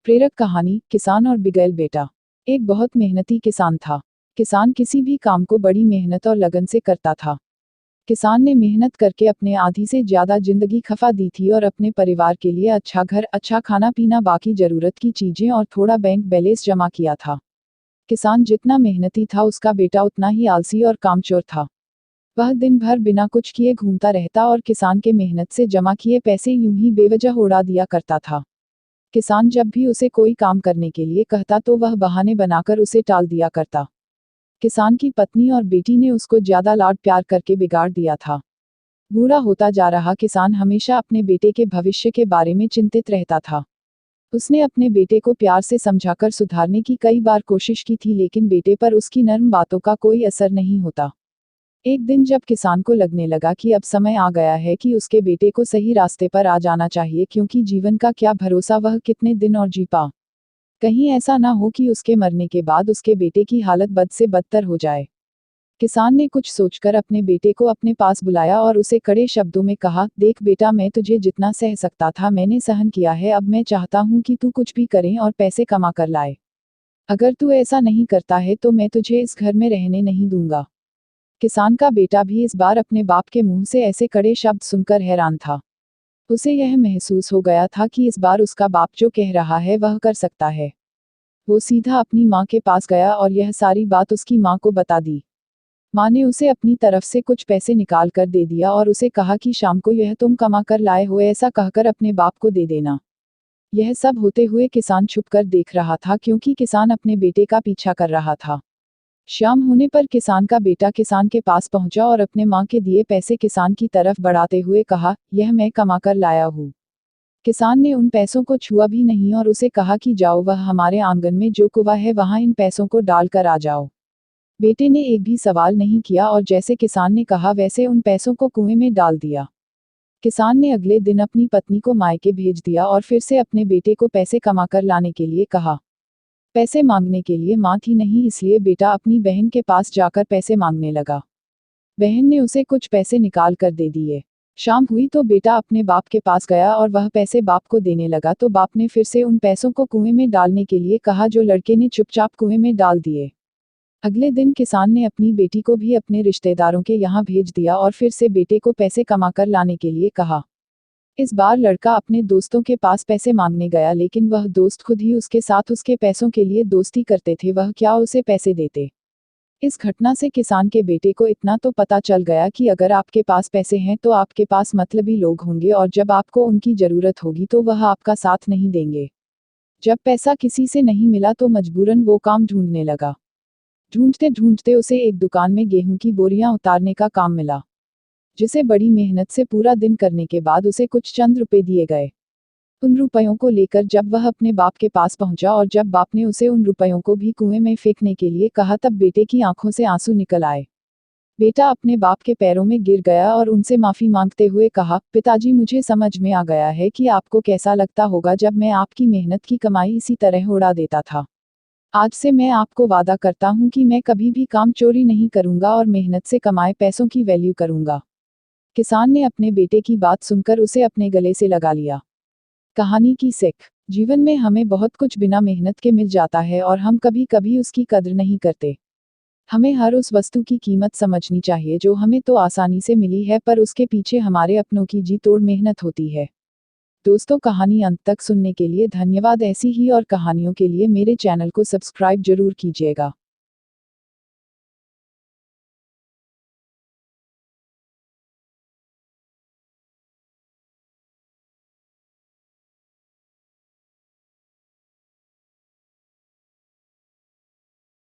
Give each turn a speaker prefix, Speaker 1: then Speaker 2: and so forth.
Speaker 1: प्रेरक कहानी, किसान और बिगैल बेटा। एक बहुत मेहनती किसान था। किसान किसी भी काम को बड़ी मेहनत और लगन से करता था। किसान ने मेहनत करके अपने आधी से ज्यादा जिंदगी खपा दी थी और अपने परिवार के लिए अच्छा घर, अच्छा खाना पीना, बाकी जरूरत की चीजें और थोड़ा बैंक बैलेंस जमा किया था। किसान जितना मेहनती था, उसका बेटा उतना ही आलसी और कामचोर था। वह दिन भर बिना कुछ किए घूमता रहता और किसान के मेहनत से जमा किए पैसे यूं ही बेवजह उड़ा दिया करता था। किसान जब भी उसे कोई काम करने के लिए कहता तो वह बहाने बनाकर उसे टाल दिया करता। किसान की पत्नी और बेटी ने उसको ज्यादा लाड प्यार करके बिगाड़ दिया था। बूढ़ा होता जा रहा किसान हमेशा अपने बेटे के भविष्य के बारे में चिंतित रहता था। उसने अपने बेटे को प्यार से समझाकर सुधारने की कई बार कोशिश की थी, लेकिन बेटे पर उसकी नर्म बातों का कोई असर नहीं होता। एक दिन जब किसान को लगने लगा कि अब समय आ गया है कि उसके बेटे को सही रास्ते पर आ जाना चाहिए, क्योंकि जीवन का क्या भरोसा, वह कितने दिन और जी पा। कहीं ऐसा ना हो कि उसके मरने के बाद उसके बेटे की हालत बद से बदतर हो जाए। किसान ने कुछ सोचकर अपने बेटे को अपने पास बुलाया और उसे कड़े शब्दों में कहा, देख बेटा, मैं तुझे जितना सह सकता था मैंने सहन किया है। अब मैं चाहता हूँ कि तू कुछ भी करे और पैसे कमा कर लाए। अगर तू ऐसा नहीं करता है तो मैं तुझे इस घर में रहने नहीं दूंगा। किसान का बेटा भी इस बार अपने बाप के मुंह से ऐसे कड़े शब्द सुनकर हैरान था। उसे यह महसूस हो गया था कि इस बार उसका बाप जो कह रहा है वह कर सकता है। वो सीधा अपनी माँ के पास गया और यह सारी बात उसकी माँ को बता दी। माँ ने उसे अपनी तरफ से कुछ पैसे निकाल कर दे दिया और उसे कहा कि शाम को यह तुम कमा कर लाए हो, ऐसा कहकर अपने बाप को दे देना। यह सब होते हुए किसान छुपकर देख रहा था, क्योंकि किसान अपने बेटे का पीछा कर रहा था। शाम होने पर किसान का बेटा किसान के पास पहुंचा और अपने माँ के दिए पैसे किसान की तरफ बढ़ाते हुए कहा, यह मैं कमा कर लाया हूँ। किसान ने उन पैसों को छुआ भी नहीं और उसे कहा कि जाओ, वह हमारे आंगन में जो कुआं है वहां इन पैसों को डाल कर आ जाओ। बेटे ने एक भी सवाल नहीं किया और जैसे किसान ने कहा वैसे उन पैसों को कुएं में डाल दिया। किसान ने अगले दिन अपनी पत्नी को मायके भेज दिया और फिर से अपने बेटे को पैसे कमा कर लाने के लिए कहा। पैसे मांगने के लिए माँ थी नहीं, इसलिए बेटा अपनी बहन के पास जाकर पैसे मांगने लगा। बहन ने उसे कुछ पैसे निकाल कर दे दिए। शाम हुई तो बेटा अपने बाप के पास गया और वह पैसे बाप को देने लगा तो बाप ने फिर से उन पैसों को कुएं में डालने के लिए कहा, जो लड़के ने चुपचाप कुएं में डाल दिए। अगले दिन किसान ने अपनी बेटी को भी अपने रिश्तेदारों के यहाँ भेज दिया और फिर से बेटे को पैसे कमा कर लाने के लिए कहा। इस बार लड़का अपने दोस्तों के पास पैसे मांगने गया, लेकिन वह दोस्त खुद ही उसके साथ उसके पैसों के लिए दोस्ती करते थे, वह क्या उसे पैसे देते। इस घटना से किसान के बेटे को इतना तो पता चल गया कि अगर आपके पास पैसे हैं तो आपके पास मतलबी लोग होंगे और जब आपको उनकी जरूरत होगी तो वह आपका साथ नहीं देंगे। जब पैसा किसी से नहीं मिला तो मजबूरन वो काम ढूंढने लगा। ढूंढते ढूंढते उसे एक दुकान में गेहूं की बोरियां उतारने का काम मिला, जिसे बड़ी मेहनत से पूरा दिन करने के बाद उसे कुछ चंद रुपए दिए गए। उन रुपयों को लेकर जब वह अपने बाप के पास पहुंचा और जब बाप ने उसे उन रुपयों को भी कुएं में फेंकने के लिए कहा, तब बेटे की आंखों से आंसू निकल आए। बेटा अपने बाप के पैरों में गिर गया और उनसे माफी मांगते हुए कहा, पिताजी, मुझे समझ में आ गया है कि आपको कैसा लगता होगा जब मैं आपकी मेहनत की कमाई इसी तरह उड़ा देता था। आज से मैं आपको वादा करता हूँ कि मैं कभी भी काम चोरी नहीं करूंगा और मेहनत से कमाए पैसों की वैल्यू करूंगा। किसान ने अपने बेटे की बात सुनकर उसे अपने गले से लगा लिया। कहानी की सीख, जीवन में हमें बहुत कुछ बिना मेहनत के मिल जाता है और हम कभी कभी उसकी कद्र नहीं करते। हमें हर उस वस्तु की कीमत समझनी चाहिए जो हमें तो आसानी से मिली है, पर उसके पीछे हमारे अपनों की जी तोड़ मेहनत होती है। दोस्तों, कहानी अंत तक सुनने के लिए धन्यवाद। ऐसी ही और कहानियों के लिए मेरे चैनल को सब्सक्राइब जरूर कीजिएगा।